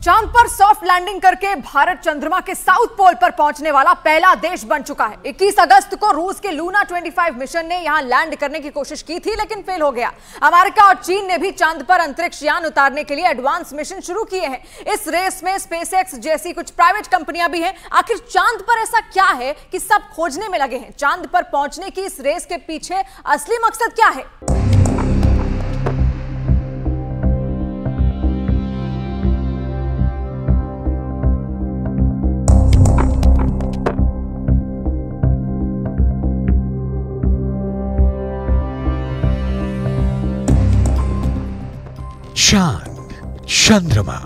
चांद पर soft landing करके भारत चंद्रमा के साउथ पोल पर पहुंचने वाला पहला देश बन चुका है। 21 अगस्त को रूस के लूना 25 मिशन ने यहां लैंड करने की कोशिश की थी, लेकिन फेल हो गया। अमेरिका और चीन ने भी चांद पर अंतरिक्ष यान उतारने के लिए एडवांस मिशन शुरू किए हैं। इस रेस में स्पेसएक्स जैसी कुछ प्राइवेट कंपनियां भी हैं। आखिर चांद पर ऐसा क्या है कि सब खोजने में लगे हैं? चांद पर पहुंचने की इस रेस के पीछे असली मकसद क्या है? चांद, चंद्रमा,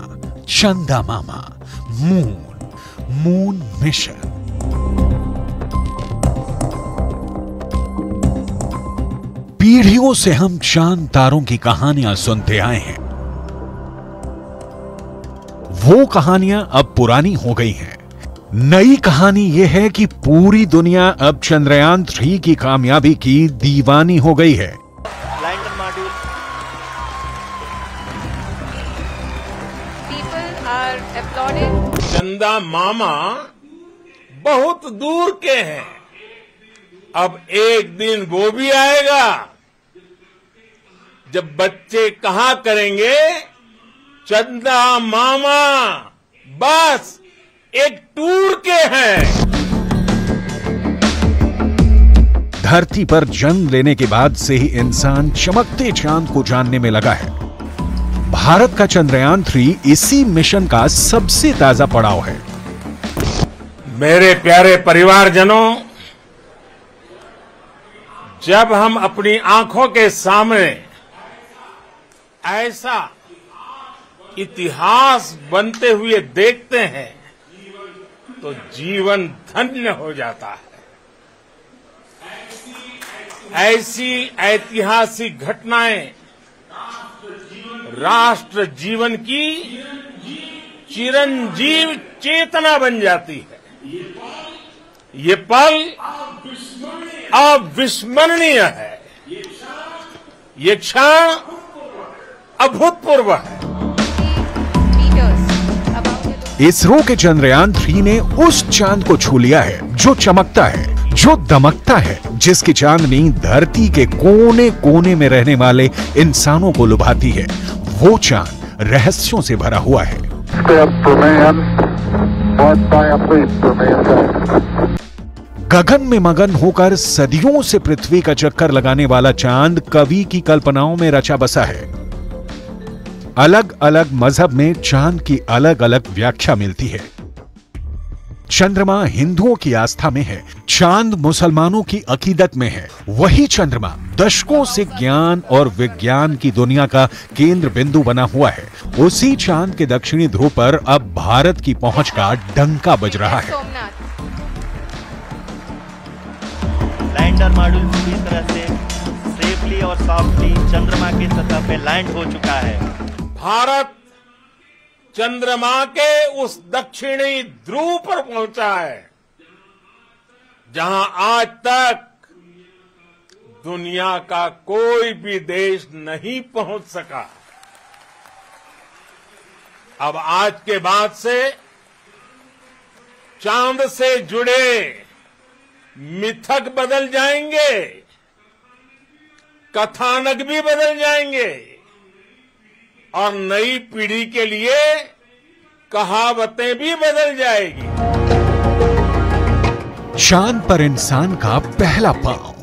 चंदा मामा, मून मिशन। पीढ़ियों से हम चांद तारों की कहानियां सुनते आए हैं। वो कहानियां अब पुरानी हो गई हैं। नई कहानी यह है कि पूरी दुनिया अब चंद्रयान 3 की कामयाबी की दीवानी हो गई है। चंदा मामा बहुत दूर के हैं, अब एक दिन वो भी आएगा जब बच्चे कहा करेंगे चंदा मामा बस एक टूर के हैं। धरती पर जन्म लेने के बाद से ही इंसान चमकते चांद को जानने में लगा है। भारत का चंद्रयान 3 इसी मिशन का सबसे ताजा पड़ाव है। मेरे प्यारे परिवारजनों, जब हम अपनी आंखों के सामने ऐसा इतिहास बनते हुए देखते हैं तो जीवन धन्य हो जाता है। ऐसी ऐतिहासिक घटनाएं राष्ट्र जीवन की चिरंजीव चेतना बन जाती है। ये पल अविस्मरणीय है, ये क्षण अभूतपूर्व है। इसरो के चंद्रयान 3 ने उस चांद को छू लिया है जो चमकता है, जो दमकता है, जिसकी चांदनी धरती के कोने कोने में रहने वाले इंसानों को लुभाती है। वो चांद रहस्यों से भरा हुआ है। गगन में मगन होकर सदियों से पृथ्वी का चक्कर लगाने वाला चांद कवि की कल्पनाओं में रचा बसा है। अलग अलग मजहब में चांद की अलग अलग व्याख्या मिलती है। चंद्रमा हिंदुओं की आस्था में है, चांद मुसलमानों की अकीदत में है। वही चंद्रमा दशकों से ज्ञान और विज्ञान की दुनिया का केंद्र बिंदु बना हुआ है। उसी चांद के दक्षिणी ध्रुव पर अब भारत की पहुंच का डंका बज रहा है। लैंडर मॉड्यूल पूरी तरह से सेफली और सॉफ्टली चंद्रमा की सतह पे लैंड हो चुका है। भारत चंद्रमा के उस दक्षिणी ध्रुव पर पहुंचा है जहां आज तक दुनिया का कोई भी देश नहीं पहुंच सका। अब आज के बाद से चांद से जुड़े मिथक बदल जाएंगे, कथानक भी बदल जाएंगे और नई पीढ़ी के लिए कहावतें भी बदल जाएगी। चांद पर इंसान का पहला पांव।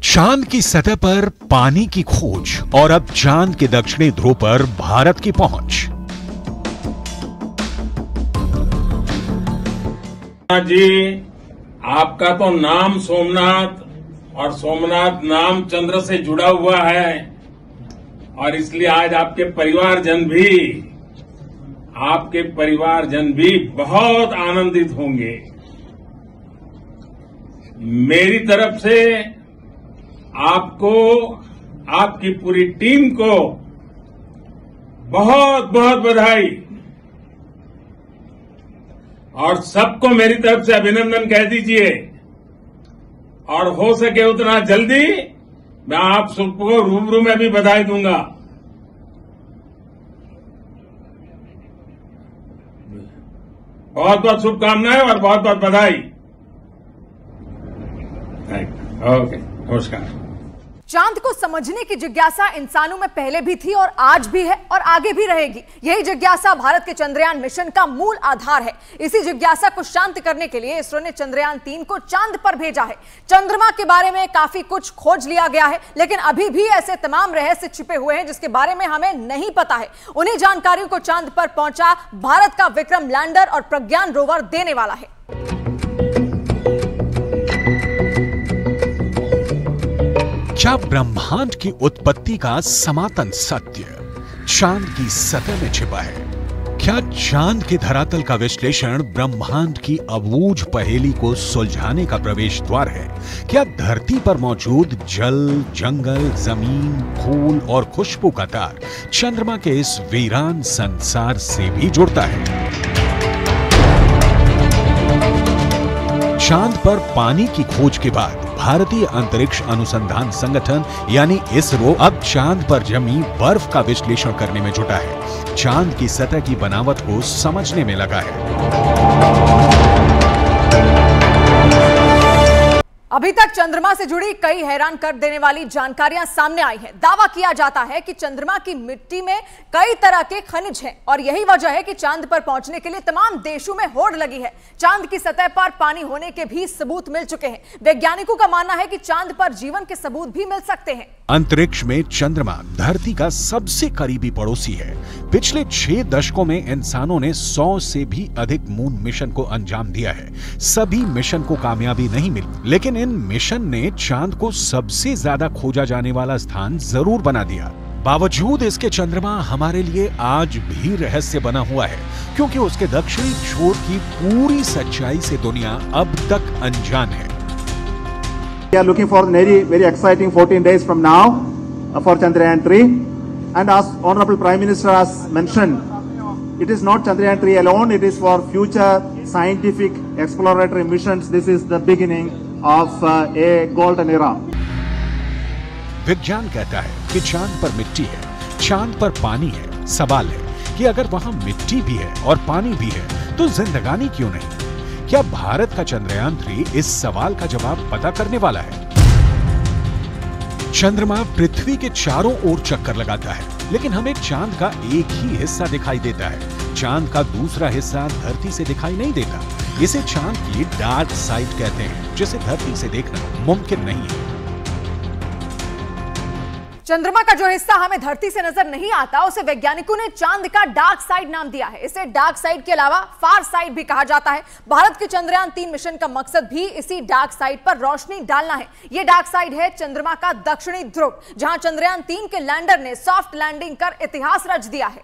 चांद की सतह पर पानी की खोज और अब चांद के दक्षिणी ध्रुव पर भारत की पहुंच। जी, आपका तो नाम सोमनाथ और सोमनाथ नाम चंद्र से जुड़ा हुआ है और इसलिए आज आपके परिवारजन भी बहुत आनंदित होंगे। मेरी तरफ से आपको, आपकी पूरी टीम को बहुत बहुत बधाई और सबको मेरी तरफ से अभिनंदन कह दीजिए और हो सके उतना जल्दी मैं आप सबको रूबरू में भी बधाई दूंगा। बहुत बहुत शुभकामनाएं और बहुत बहुत बधाई। ओके, नमस्कार। चांद को समझने की जिज्ञासा इंसानों में पहले भी थी और आज भी है और आगे भी रहेगी। यही जिज्ञासा भारत के चंद्रयान मिशन का मूल आधार है। इसी जिज्ञासा को शांत करने के लिए इसरो ने चंद्रयान 3 को चांद पर भेजा है। चंद्रमा के बारे में काफी कुछ खोज लिया गया है, लेकिन अभी भी ऐसे तमाम रहस्य छिपे हुए हैं जिसके बारे में हमें नहीं पता है। उन्हीं जानकारियों को चांद पर पहुंचा भारत का विक्रम लैंडर और प्रज्ञान रोवर देने वाला है। क्या ब्रह्मांड की उत्पत्ति का सनातन सत्य चांद की सतह में छिपा है? क्या चांद के धरातल का विश्लेषण ब्रह्मांड की अबूझ पहेली को सुलझाने का प्रवेश द्वार है? क्या धरती पर मौजूद जल, जंगल, जमीन, फूल और खुशबू का तार चंद्रमा के इस वीरान संसार से भी जुड़ता है? चांद पर पानी की खोज के बाद भारतीय अंतरिक्ष अनुसंधान संगठन यानी इसरो अब चांद पर जमी बर्फ का विश्लेषण करने में जुटा है। चांद की सतह की बनावट को समझने में लगा है। अभी तक चंद्रमा से जुड़ी कई हैरान कर देने वाली जानकारियां सामने आई हैं। दावा किया जाता है कि चंद्रमा की मिट्टी में कई तरह के खनिज हैं और यही वजह है कि चांद पर पहुंचने के लिए तमाम देशों में होड़ लगी है। चांद की सतह पर पानी होने के भी सबूत मिल चुके हैं। वैज्ञानिकों का मानना है कि चांद पर जीवन के सबूत भी मिल सकते हैं। अंतरिक्ष में चंद्रमा धरती का सबसे करीबी पड़ोसी है। पिछले 6 दशकों में इंसानों ने 100 से भी अधिक मून मिशन को अंजाम दिया है। सभी मिशन को कामयाबी नहीं मिली, लेकिन इन मिशन ने चांद को सबसे ज्यादा खोजा जाने वाला स्थान जरूर बना दिया। बावजूद इसके चंद्रमा हमारे लिए आज भी रहस्य बना हुआ है, क्योंकि उसके दक्षिणी छोर की पूरी सच्चाई से दुनिया अब तक अनजान है। We are looking for very exciting 14 days from now for Chandrayaan 3, and as Honorable Prime Minister has mentioned, it is not Chandrayaan 3 alone, it is for future scientific exploratory missions. This is the beginning of a golden era. विज्ञान कहता है कि चांद पर मिट्टी है, चांद पर पानी है। सवाल है कि अगर वहां मिट्टी भी है और पानी भी है तो जिंदगानी क्यों नहीं? क्या भारत का चंद्रयान 3 इस सवाल का जवाब पता करने वाला है? चंद्रमा पृथ्वी के चारों ओर चक्कर लगाता है, लेकिन हमें चांद का एक ही हिस्सा दिखाई देता है। चांद का दूसरा हिस्सा धरती से दिखाई नहीं देता। इसे चांद की डार्क साइड कहते हैं, जिसे धरती से देखना मुमकिन नहीं है। चंद्रमा का जो हिस्सा हमें धरती से नजर नहीं आता उसे वैज्ञानिकों ने चांद का डार्क साइड नाम दिया है। इसे डार्क साइड के अलावा फार साइड भी कहा जाता है। भारत के चंद्रयान 3 मिशन का मकसद भी इसी डार्क साइड पर रोशनी डालना है। यह डार्क साइड है चंद्रमा का दक्षिणी ध्रुव, जहां चंद्रयान 3 के लैंडर ने सॉफ्ट लैंडिंग कर इतिहास रच दिया है।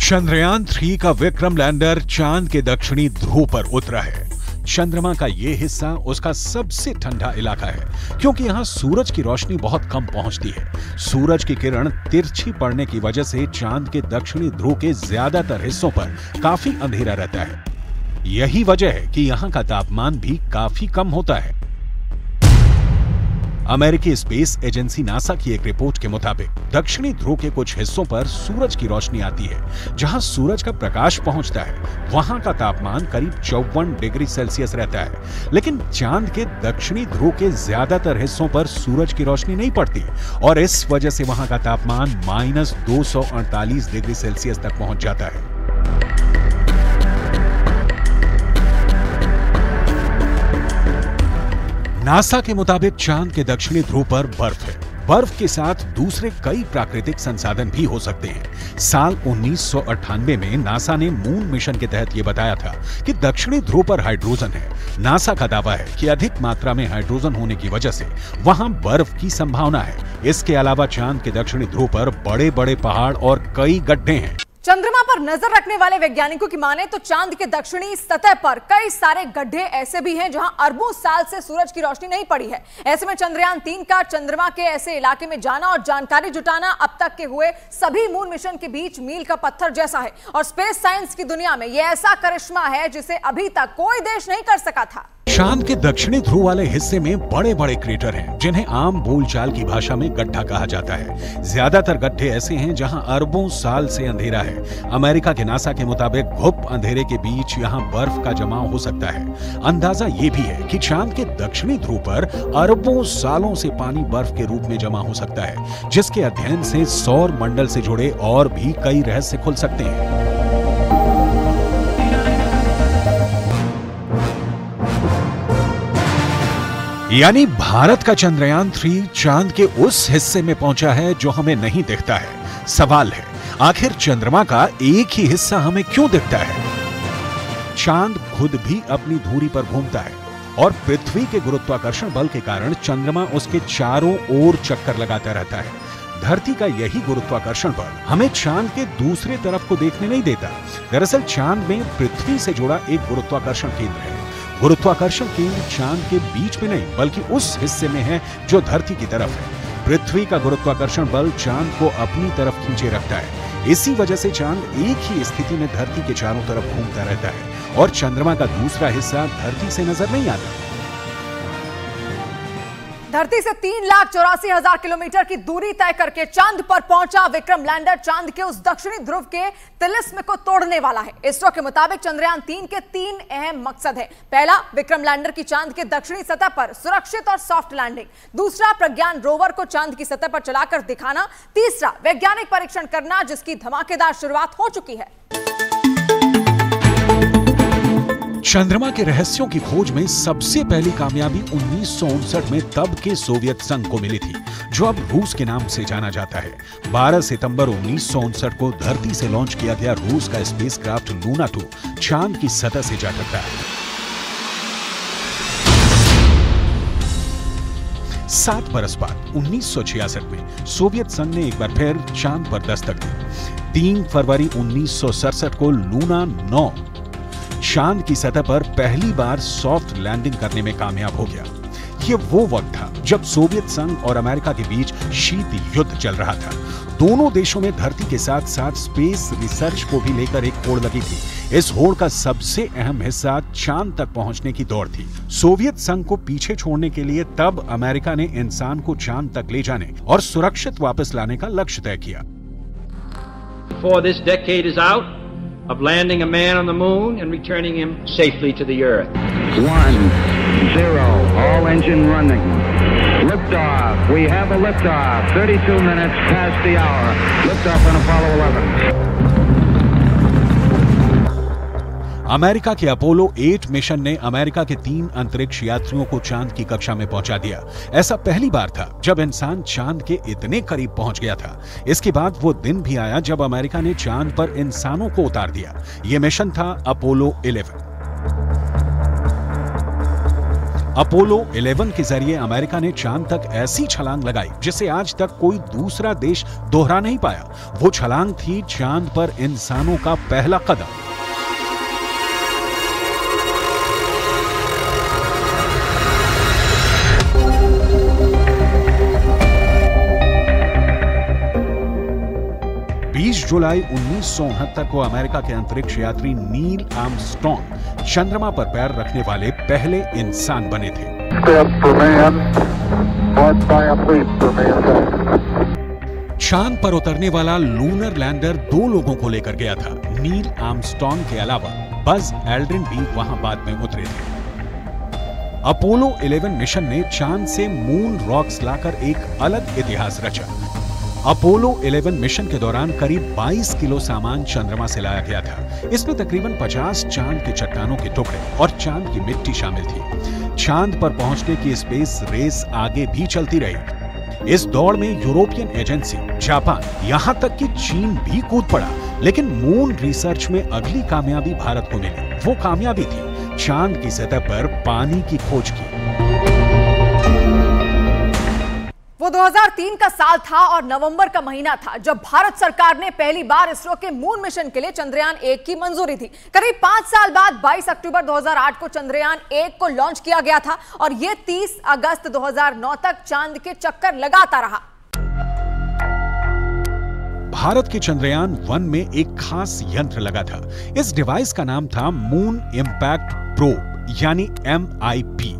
चंद्रयान 3 का विक्रम लैंडर चांद के दक्षिणी ध्रुव पर उतरा है। चंद्रमा का यह हिस्सा उसका सबसे ठंडा इलाका है, क्योंकि यहां सूरज की रोशनी बहुत कम पहुंचती है। सूरज की किरण तिरछी पड़ने की वजह से चांद के दक्षिणी ध्रुव के ज्यादातर हिस्सों पर काफी अंधेरा रहता है। यही वजह है कि यहां का तापमान भी काफी कम होता है। अमेरिकी स्पेस एजेंसी नासा की एक रिपोर्ट के मुताबिक दक्षिणी ध्रुव के कुछ हिस्सों पर सूरज की रोशनी आती है। जहां सूरज का प्रकाश पहुंचता है वहां का तापमान करीब 54 डिग्री सेल्सियस रहता है, लेकिन चांद के दक्षिणी ध्रुव के ज्यादातर हिस्सों पर सूरज की रोशनी नहीं पड़ती और इस वजह से वहां का तापमान -248 डिग्री सेल्सियस तक पहुंच जाता है। नासा के मुताबिक चांद के दक्षिणी ध्रुव पर बर्फ है। बर्फ के साथ दूसरे कई प्राकृतिक संसाधन भी हो सकते हैं। साल 1998 में नासा ने मून मिशन के तहत यह बताया था कि दक्षिणी ध्रुव पर हाइड्रोजन है। नासा का दावा है कि अधिक मात्रा में हाइड्रोजन होने की वजह से वहां बर्फ की संभावना है। इसके अलावा चांद के दक्षिणी ध्रुव पर बड़े बड़े पहाड़ और कई गड्ढे हैं। चंद्रमा पर नजर रखने वाले वैज्ञानिकों की माने तो चांद के दक्षिणी सतह पर कई सारे गड्ढे ऐसे भी हैं जहां अरबों साल से सूरज की रोशनी नहीं पड़ी है। ऐसे में चंद्रयान 3 का चंद्रमा के ऐसे इलाके में जाना और जानकारी जुटाना अब तक के हुए सभी मून मिशन के बीच मील का पत्थर जैसा है और स्पेस साइंस की दुनिया में यह ऐसा करिश्मा है जिसे अभी तक कोई देश नहीं कर सका था। चांद के दक्षिणी ध्रुव वाले हिस्से में बड़े बड़े क्रेटर हैं, जिन्हें आम बोलचाल की भाषा में गड्ढा कहा जाता है। ज्यादातर गड्ढे ऐसे हैं जहां अरबों साल से अंधेरा है। अमेरिका के नासा के मुताबिक घुप अंधेरे के बीच यहां बर्फ का जमाव हो सकता है। अंदाजा ये भी है कि चांद के दक्षिणी ध्रुव पर अरबों सालों से पानी बर्फ के रूप में जमा हो सकता है, जिसके अध्ययन से सौर मंडल से जुड़े और भी कई रहस्य खुल सकते हैं। यानी भारत का चंद्रयान 3 चांद के उस हिस्से में पहुंचा है जो हमें नहीं दिखता है। सवाल है, आखिर चंद्रमा का एक ही हिस्सा हमें क्यों दिखता है? चांद खुद भी अपनी धुरी पर घूमता है और पृथ्वी के गुरुत्वाकर्षण बल के कारण चंद्रमा उसके चारों ओर चक्कर लगाता रहता है। धरती का यही गुरुत्वाकर्षण बल हमें चांद के दूसरे तरफ को देखने नहीं देता। दरअसल चांद में पृथ्वी से जुड़ा एक गुरुत्वाकर्षण केंद्र है। गुरुत्वाकर्षण केंद्र चांद के बीच में नहीं, बल्कि उस हिस्से में है जो धरती की तरफ है। पृथ्वी का गुरुत्वाकर्षण बल चांद को अपनी तरफ खींचे रखता है। इसी वजह से चांद एक ही स्थिति में धरती के चारों तरफ घूमता रहता है और चंद्रमा का दूसरा हिस्सा धरती से नजर नहीं आता। धरती से 3,84,000 किलोमीटर की दूरी तय करके चांद पर पहुंचा विक्रम लैंडर चांद के उस दक्षिणी ध्रुव के तिलिस्म को तोड़ने वाला है। इसरो के मुताबिक चंद्रयान 3 के 3 अहम मकसद है। पहला, विक्रम लैंडर की चांद के दक्षिणी सतह पर सुरक्षित और सॉफ्ट लैंडिंग। दूसरा, प्रज्ञान रोवर को चांद की सतह पर चलाकर दिखाना। तीसरा, वैज्ञानिक परीक्षण करना, जिसकी धमाकेदार शुरुआत हो चुकी है। चंद्रमा के रहस्यों की खोज में सबसे पहली कामयाबी 1959 में तब के सोवियत संघ को मिली थी, जो अब रूस के नाम से जाना जाता है। 12 सितंबर 1959 को धरती से लॉन्च किया गया रूस का स्पेसक्राफ्ट लूना 2 चांद की सतह से जा टकरा। 7 बरस बाद 1966 में सोवियत संघ ने एक बार फिर चांद पर दस्तक दी। 3 फरवरी 1967 को लूना 9 चांद की सतह पर पहली बार सॉफ्ट लैंडिंग करने में कामयाब हो गया। यह वो वक्त था जब सोवियत संघ और अमेरिका के बीच शीत युद्ध चल रहा था। दोनों देशों में धरती के साथ साथ स्पेस रिसर्च को भी लेकर एक होड़ लगी थी। इस होड़ का सबसे अहम हिस्सा चांद तक पहुंचने की दौड़ थी। सोवियत संघ को पीछे छोड़ने के लिए तब अमेरिका ने इंसान को चांद तक ले जाने और सुरक्षित वापस लाने का लक्ष्य तय किया। Before this decade is out, of landing a man on the moon and returning him safely to the earth. 1, 0, all engine running. Liftoff. We have a liftoff. 32 minutes past the hour. Liftoff on Apollo 11. America के Apollo 8 mission ने America के 3 अंतरिक्ष यात्रियों को चांद की कक्षा में पहुंचा दिया। ऐसा पहली बार था जब इंसान चांद के इतने करीब पहुंच गया था। इसके बाद वो दिन भी आया जब अमेरिका ने चांद पर इंसानों को उतार दिया। यह मिशन था अपोलो 11। अपोलो 11 के जरिए अमेरिका ने चांद तक ऐसी छलांग लगाई जिसे आज तक कोई दूसरा देश दोहरा नहीं पाया। वो छलांग थी चांद पर इंसानों का पहला कदम। जुलाई 1969 को अमेरिका के अंतरिक्ष यात्री नील आर्मस्ट्रॉन्ग चंद्रमा पर पैर रखने वाले पहले इंसान बने थे। चांद पर उतरने वाला लूनर लैंडर 2 लोगों को लेकर गया था। नील आर्मस्ट्रॉन्ग के अलावा बज एल्ड्रिन भी वहां बाद में उतरे थे। अपोलो 11 मिशन ने चांद से मून रॉक्स लाकर एक अलग इतिहास रचा। अपोलो 11 मिशन के दौरान करीब 22 किलो सामान चंद्रमा से लाया गया था। इसमें तकरीबन 50 चांद के चट्टानों के टुकड़े और चांद की मिट्टी शामिल थी। चांद पर पहुंचने की स्पेस रेस आगे भी चलती रही। इस दौड़ में यूरोपियन एजेंसी, जापान, यहां तक कि चीन भी कूद पड़ा। लेकिन मून रिसर्च में अगली कामयाबी भारत को मिली। वो कामयाबी थी चांद की सतह पर पानी की खोज की। वो 2003 का साल था और नवंबर का महीना था जब भारत सरकार ने पहली बार इसरो के मून मिशन के लिए चंद्रयान 1 की मंजूरी दी। करीब 5 साल बाद 22 अक्टूबर 2008 को चंद्रयान 1 को लॉन्च किया गया था और यह 30 अगस्त 2009 तक चांद के चक्कर लगाता रहा। भारत के चंद्रयान 1 में एक खास यंत्र लगा था। इस डिवाइस का नाम था मून इंपैक्ट प्रोब। यानी MIP।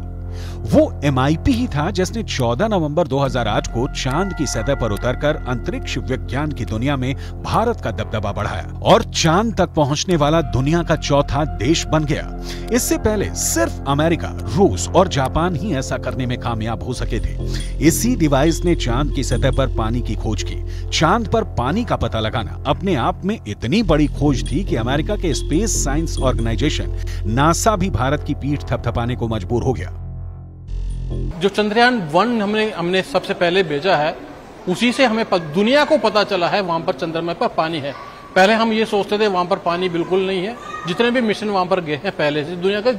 वो MIP ही था जिसने 14 नवंबर 2008 को चांद की सतह पर उतरकर अंतरिक्ष विज्ञान की दुनिया में भारत का दबदबा बढ़ाया और चांद तक पहुंचने वाला दुनिया का चौथा देश बन गया। इससे पहले सिर्फ अमेरिका, रूस और जापान ही ऐसा करने में कामयाब हो सके थे। इसी डिवाइस ने चांद की सतह पर पानी की खोज की। चांद पर पानी का पता लगाना अपने आप में इतनी बड़ी खोज थी कि अमेरिका के स्पेस साइंस ऑर्गेनाइजेशन नासा भी भारत की पीठ थपथपाने को मजबूर हो गया। जो चंद्रयान 1 हमने सबसे पहले भेजा है, उसी से हमें दुनिया को पता चला है वहां पर चंद्रमा पर पानी है। पहले हम ये सोचते थे वहां पर पानी बिल्कुल नहीं है। जितने भी मिशन वहां पर गए हैं पहले से, दुनिया का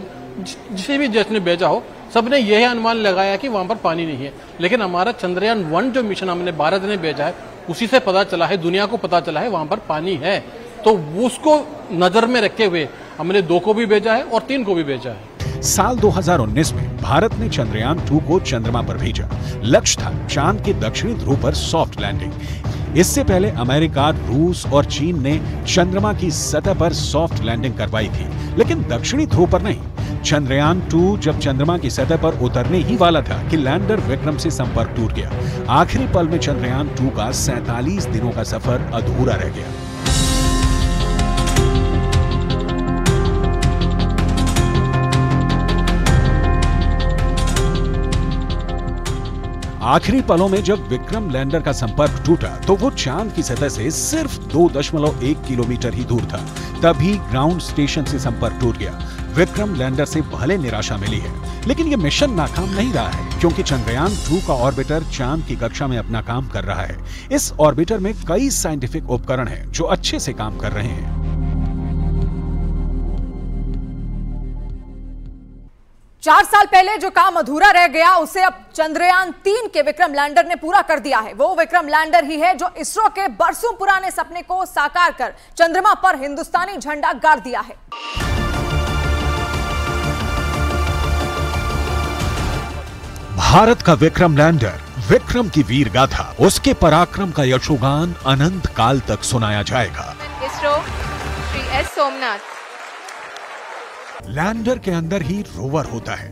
जिसे भी जिसने भेजा हो, सबने यह अनुमान लगाया कि वहां पर पानी नहीं है। लेकिन हमारा चंद्रयान 1 जो मिशन हमने भारत ने भेजा है, उसी से पता चला है, दुनिया को पता चला है वहां पर पानी है। तो उसको नजर में रखते हुए हमने 2 को भी भेजा है और 3 को भी भेजा है। साल 2019 में भारत ने चंद्रयान 2 को चंद्रमा पर भेजा। लक्ष्य था चांद के दक्षिणी ध्रुव पर सॉफ्ट लैंडिंग। इससे पहले अमेरिका, रूस और चीन ने चंद्रमा की सतह पर सॉफ्ट लैंडिंग करवाई थी, लेकिन दक्षिणी ध्रुव पर नहीं। चंद्रयान 2 जब चंद्रमा की सतह पर उतरने ही वाला था कि लैंडर विक्रम से संपर्क टूट गया। आखिरी पल में चंद्रयान 2 का 47 दिनों का सफर अधूरा रह गया। आखिरी पलों में जब विक्रम लैंडर का संपर्क टूटा तो वो चांद की सतह से सिर्फ 2.1 किलोमीटर ही दूर था। तभी ग्राउंड स्टेशन से संपर्क टूट गया। विक्रम लैंडर से भले निराशा मिली है, लेकिन ये मिशन नाकाम नहीं रहा है, क्योंकि चंद्रयान 2 का ऑर्बिटर चांद की कक्षा में अपना काम कर रहा है। इस ऑर्बिटर में कई साइंटिफिक उपकरण हैं जो अच्छे से काम कर रहे हैं। 4 साल पहले जो काम अधूरा रह गया, उसे अब चंद्रयान 3 के विक्रम लैंडर ने पूरा कर दिया है। वो विक्रम लैंडर ही है जो इसरो के बरसों पुराने सपने को साकार कर चंद्रमा पर हिंदुस्तानी झंडा गाड़ दिया है। भारत का विक्रम लैंडर, विक्रम की वीर गाथा, उसके पराक्रम का यशोगान अनंत काल तक सुनाया जाएगा। इसरो श्री एस सोमनाथ। लैंडर के अंदर ही रोवर होता है।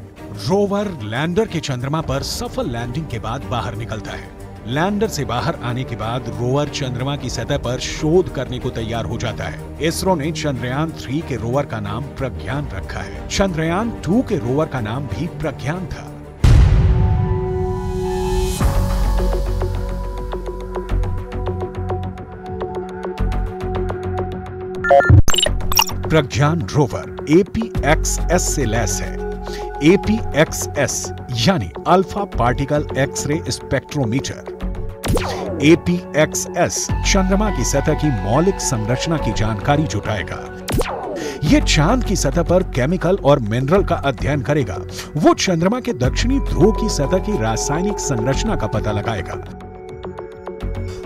रोवर लैंडर के चंद्रमा पर सफल लैंडिंग के बाद बाहर निकलता है। लैंडर से बाहर आने के बाद रोवर चंद्रमा की सतह पर शोध करने को तैयार हो जाता है। इसरो ने चंद्रयान 3 के रोवर का नाम प्रज्ञान रखा है। चंद्रयान 2 के रोवर का नाम भी प्रज्ञान था। प्रज्ञान रोवर APXS से लैस है। APXS यानी alpha particle X-ray spectrometer. APXS चंद्रमा की सतह की मौलिक संरचना की जानकारी जुटाएगा। यह चांद की सतह पर केमिकल और मिनरल का अध्ययन करेगा। वो चंद्रमा के दक्षिणी ध्रुव की सतह की रासायनिक संरचना का पता लगाएगा।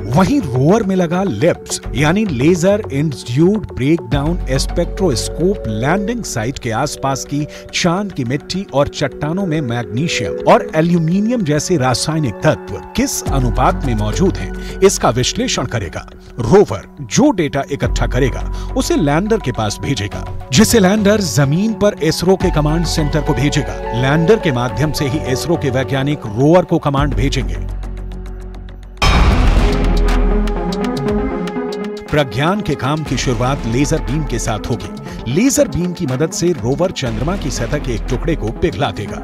वहीं रोवर में लगा लिप्स यानी laser induced breakdown spectroscope landing site के आसपास की चांद की मिट्टी और चट्टानों में मैग्नीशियम और एल्यूमिनियम जैसे रासायनिक तत्व किस अनुपात में मौजूद हैं, इसका विश्लेषण करेगा। रोवर जो डेटा इकट्ठा करेगा उसे लैंडर के पास भेजेगा, जिसे लैंडर जमीन पर इसरो के कमांड सेंटर को भेजेगा। लैंडर के माध्यम से ही इसरो के वैज्ञानिक रोवर को कमांड भेजेंगे। प्रज्ञान के काम की शुरुआत लेजर बीम के साथ होगी। लेजर बीम की मदद से रोवर चंद्रमा की सतह के एक टुकड़े को पिघला देगा।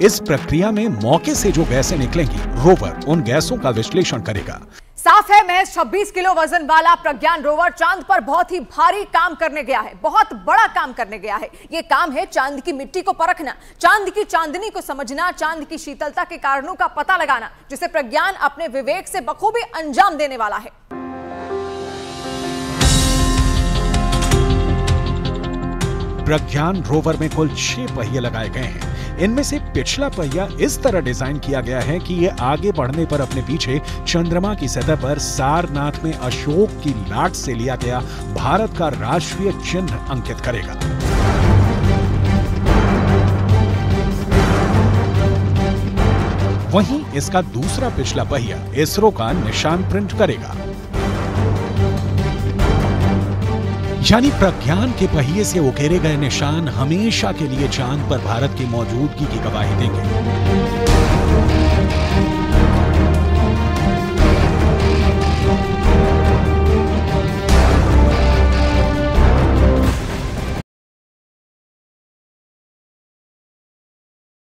इस प्रक्रिया में मौके से जो गैसें निकलेंगी, रोवर उन गैसों का विश्लेषण करेगा। साफ है, महज 26 किलो वजन वाला प्रज्ञान रोवर चांद पर बहुत ही भारी काम करने गया है, बहुत बड़ा काम करने गया है। यह काम है चांद की मिट्टी को परखना, चांद की चांदनी को समझना, चांद की शीतलता के कारणों का पता लगाना, जिसे प्रज्ञान अपने विवेक से बखूबी अंजाम देने वाला है। प्रज्ञान रोवर में कुल 6 पहिए लगाए गए हैं। इनमें से पिछला पहिया इस तरह डिजाइन किया गया है कि यह आगे बढ़ने पर अपने पीछे चंद्रमा की सतह पर सारनाथ में अशोक की लाट से लिया गया भारत का राष्ट्रीय चिन्ह अंकित करेगा। वहीं इसका दूसरा पिछला पहिया इसरो का निशान प्रिंट करेगा। यानी प्रज्ञान के पहिए से उकेरे गए निशान हमेशा के लिए चांद पर भारत की मौजूदगी की गवाही देंगे।